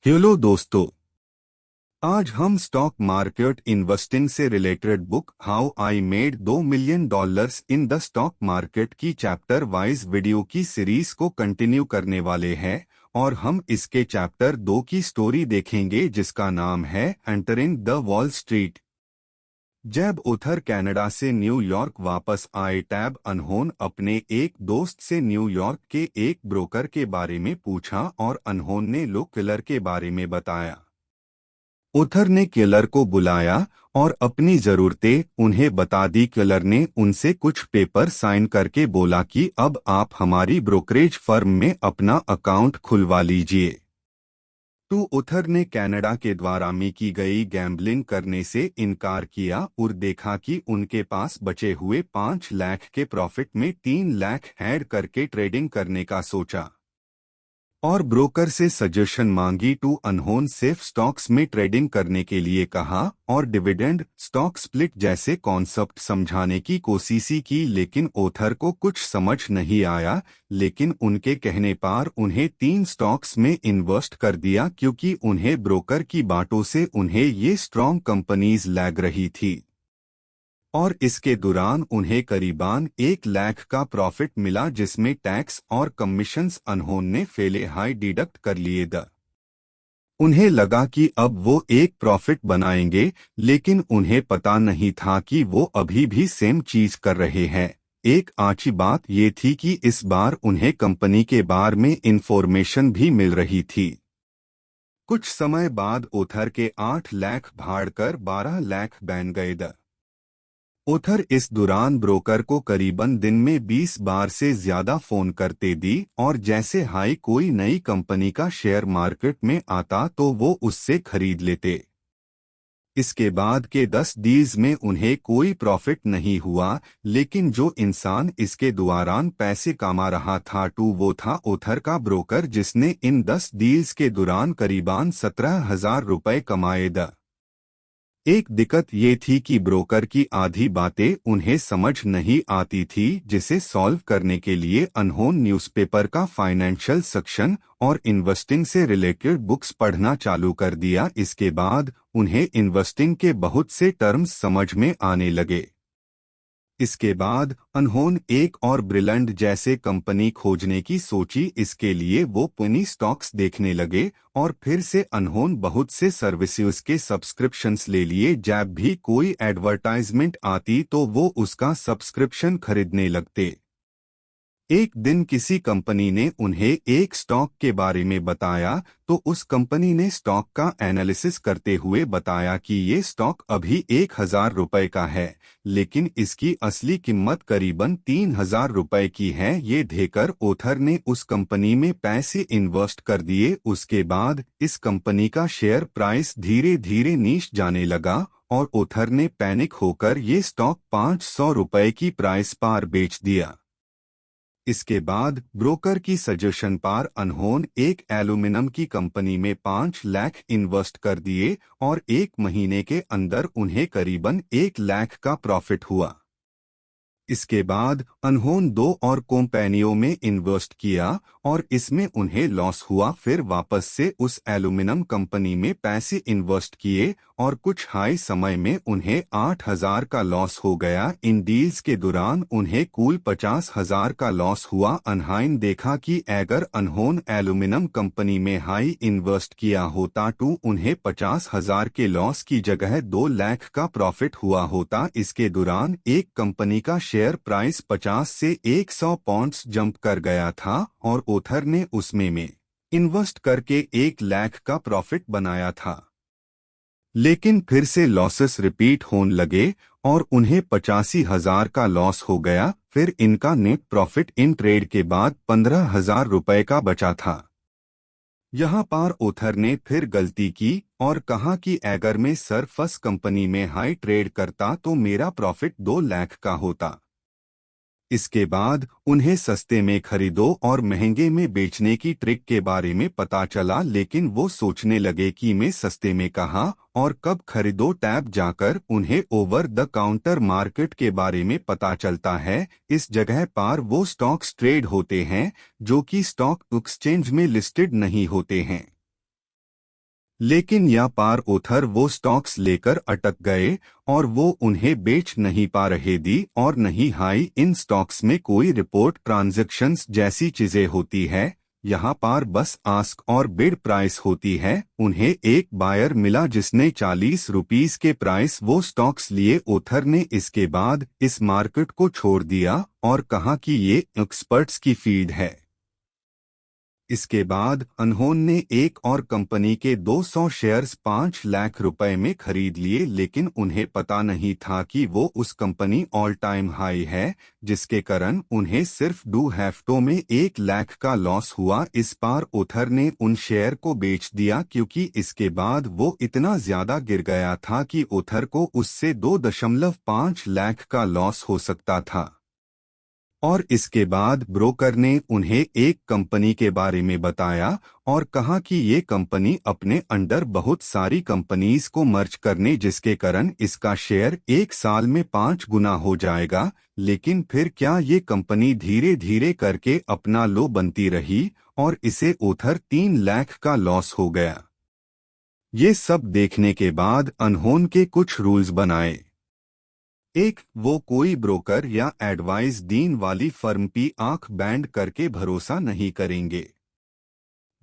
Hello दोस्तों। आज हम स्टॉक मार्केट इन्वेस्टिंग से related book how I made $2 million in the stock market की चैप्टर वाइज वीडियो की सीरीज को कंटिन्यू करने वाले हैं और हम इसके चैप्टर 2 की स्टोरी देखेंगे जिसका नाम है एंटरिंग द वॉल स्ट्रीट। जब उथर कनाडा से न्यूयॉर्क वापस आए तब अनहोन अपने एक दोस्त से न्यूयॉर्क के एक ब्रोकर के बारे में पूछा और अनहोन ने लो किलर के बारे में बताया। उथर ने किलर को बुलाया और अपनी जरूरतें उन्हें बता दी। किलर ने उनसे कुछ पेपर साइन करके बोला कि अब आप हमारी ब्रोकरेज फर्म में अपना अकाउंट खुलवा लीजिए। तो उथर ने कनाडा के द्वारा में की गई गैम्बलिंग करने से इनकार किया और देखा कि उनके पास बचे हुए 5 लाख के प्रॉफिट में 3 लाख ऐड करके ट्रेडिंग करने का सोचा और ब्रोकर से सजेशन मांगी। टू अनहोन सिर्फ स्टॉक्स में ट्रेडिंग करने के लिए कहा और डिविडेंड स्टॉक स्प्लिट जैसे कॉन्सेप्ट समझाने की कोशिश की, लेकिन ओथर को कुछ समझ नहीं आया। लेकिन उनके कहने पर उन्हें 3 स्टॉक्स में इन्वेस्ट कर दिया क्योंकि उन्हें ब्रोकर की बातों से उन्हें ये स्ट्रॉन्ग कंपनीज लग रही थी और इसके दौरान उन्हें करीबन 1 लाख का प्रॉफिट मिला जिसमें टैक्स और कमीशंस अनहोन ने फेले हाई डिडक्ट कर लिए द उन्हें लगा कि अब वो एक प्रॉफिट बनाएंगे, लेकिन उन्हें पता नहीं था कि वो अभी भी सेम चीज कर रहे हैं। एक अच्छी बात ये थी कि इस बार उन्हें कंपनी के बारे में इंफॉर्मेशन भी मिल रही थी। कुछ समय बाद ओथर के 8 लाख बढ़कर 12 लाख बन गए द ओथर इस दौरान ब्रोकर को करीबन दिन में 20 बार से ज्यादा फोन करते दी और जैसे हाई कोई नई कंपनी का शेयर मार्केट में आता तो वो उससे खरीद लेते। इसके बाद के 10 डील्स में उन्हें कोई प्रॉफिट नहीं हुआ, लेकिन जो इंसान इसके दौरान पैसे कमा रहा था वो था ओथर का ब्रोकर, जिसने इन 10 डील्स के दौरान करीबन 17,000 रुपए कमाए द एक दिक्कत ये थी कि ब्रोकर की आधी बातें उन्हें समझ नहीं आती थी, जिसे सॉल्व करने के लिए अनहोन न्यूज़पेपर का फाइनेंशियल सेक्शन और इन्वेस्टिंग से रिलेटेड बुक्स पढ़ना चालू कर दिया। इसके बाद उन्हें इन्वेस्टिंग के बहुत से टर्म्स समझ में आने लगे। इसके बाद अनहोन एक और ब्रिलंट जैसे कंपनी खोजने की सोची। इसके लिए वो पुनी स्टॉक्स देखने लगे और फिर से अनहोन बहुत से सर्विसेज के सब्सक्रिप्शंस ले लिए। जब भी कोई एडवर्टाइजमेंट आती तो वो उसका सब्सक्रिप्शन खरीदने लगते। एक दिन किसी कंपनी ने उन्हें एक स्टॉक के बारे में बताया तो उस कंपनी ने स्टॉक का एनालिसिस करते हुए बताया कि ये स्टॉक अभी 1,000 रुपए का है, लेकिन इसकी असली कीमत करीबन 3,000 रुपए की है। ये देखकर ओथर ने उस कंपनी में पैसे इन्वेस्ट कर दिए। उसके बाद इस कंपनी का शेयर प्राइस धीरे धीरे नीचे जाने लगा और ओथर ने पैनिक होकर ये स्टॉक 500 रुपए की प्राइस पर बेच दिया। इसके बाद ब्रोकर की सजेशन पर अनहोन एक एल्यूमिनियम की कंपनी में 5 लाख इन्वेस्ट कर दिए और 1 महीने के अंदर उन्हें करीबन 1 लाख का प्रॉफिट हुआ। इसके बाद अनहोन 2 और कंपनियों में इन्वेस्ट किया और इसमें उन्हें लॉस हुआ। फिर वापस से उस एल्यूमिनियम कंपनी में पैसे इन्वेस्ट किए और कुछ हाई समय में उन्हें 8,000 का लॉस हो गया। इन डील्स के दौरान उन्हें कुल 50,000 का लॉस हुआ। अनहाइन देखा कि अगर अनहोन एल्यूमिनियम कंपनी में हाई इन्वेस्ट किया होता तो उन्हें 50,000 के लॉस की जगह 2 लाख का प्रॉफिट हुआ होता। इसके दौरान एक कंपनी का शेयर प्राइस 50 से 100 पॉइंट्स जंप कर गया था और ओथर ने उसमें इन्वेस्ट करके 1 लाख का प्रॉफिट बनाया था। लेकिन फिर से लॉसेस रिपीट होने लगे और उन्हें 85,000 का लॉस हो गया। फिर इनका नेट प्रॉफिट इन ट्रेड के बाद 15,000 रुपए का बचा था। यहाँ पर ओथर ने फिर गलती की और कहा कि अगर मैं सरफस कंपनी में हाई ट्रेड करता तो मेरा प्रॉफिट 2 लाख का होता। इसके बाद उन्हें सस्ते में खरीदो और महंगे में बेचने की ट्रिक के बारे में पता चला, लेकिन वो सोचने लगे कि मैं सस्ते में कहाँ और कब खरीदो। टैब जाकर उन्हें ओवर द काउंटर मार्केट के बारे में पता चलता है। इस जगह पर वो स्टॉक्स ट्रेड होते हैं जो कि स्टॉक एक्सचेंज में लिस्टेड नहीं होते हैं। लेकिन या पार ओथर वो स्टॉक्स लेकर अटक गए और वो उन्हें बेच नहीं पा रहे दी और नहीं हाई इन स्टॉक्स में कोई रिपोर्ट ट्रांजैक्शंस जैसी चीजें होती है। यहाँ पार बस आस्क और बिड प्राइस होती है। उन्हें एक बायर मिला जिसने 40 रुपीस के प्राइस वो स्टॉक्स लिए। ओथर ने इसके बाद इस मार्केट को छोड़ दिया और कहा कि ये एक्सपर्ट्स की फीड है। इसके बाद उन्होंने एक और कंपनी के 200 शेयर्स 5 लाख रुपए में खरीद लिए, लेकिन उन्हें पता नहीं था कि वो उस कंपनी ऑल टाइम हाई है, जिसके कारण उन्हें सिर्फ 2 हफ्तों में 1 लाख का लॉस हुआ। इस बार ओथर ने उन शेयर को बेच दिया क्योंकि इसके बाद वो इतना ज्यादा गिर गया था कि ओथर को उससे 2.5 लाख का लॉस हो सकता था। और इसके बाद ब्रोकर ने उन्हें एक कंपनी के बारे में बताया और कहा कि ये कंपनी अपने अंडर बहुत सारी कंपनीज को मर्ज करने, जिसके कारण इसका शेयर 1 साल में 5 गुना हो जाएगा। लेकिन फिर क्या ये कंपनी धीरे धीरे करके अपना लो बनती रही और इसे ओथर 3 लाख का लॉस हो गया। ये सब देखने के बाद उन्होंने कुछ रूल्स बनाए। एक, वो कोई ब्रोकर या एडवाइस दीन वाली फर्म की आंख बैंड करके भरोसा नहीं करेंगे।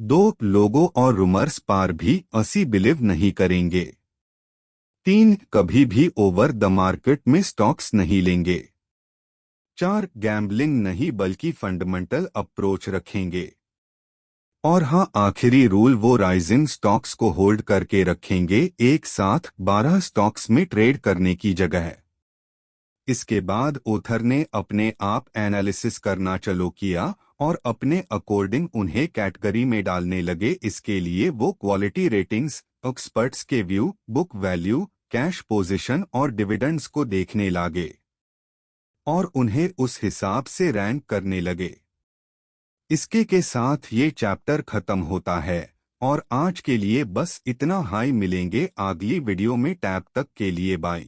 2, लोगों और रूमर्स पर भी असी बिलीव नहीं करेंगे। 3, कभी भी ओवर द मार्केट में स्टॉक्स नहीं लेंगे। 4, गैम्बलिंग नहीं बल्कि फंडामेंटल अप्रोच रखेंगे। और हाँ, आखिरी रूल, वो राइजिंग स्टॉक्स को होल्ड करके रखेंगे, एक साथ 12 स्टॉक्स में ट्रेड करने की जगह। इसके बाद ओथर ने अपने आप एनालिसिस करना चालू किया और अपने अकॉर्डिंग उन्हें कैटेगरी में डालने लगे। इसके लिए वो क्वालिटी रेटिंग्स, एक्सपर्ट्स के view, book value, cash position और डिविडेंड्स को देखने लगे और उन्हें उस हिसाब से रैंक करने लगे। इसके के साथ ये चैप्टर खत्म होता है और आज के लिए बस इतना। हाई, मिलेंगे अगली वीडियो में। टैब तक के लिए बाय।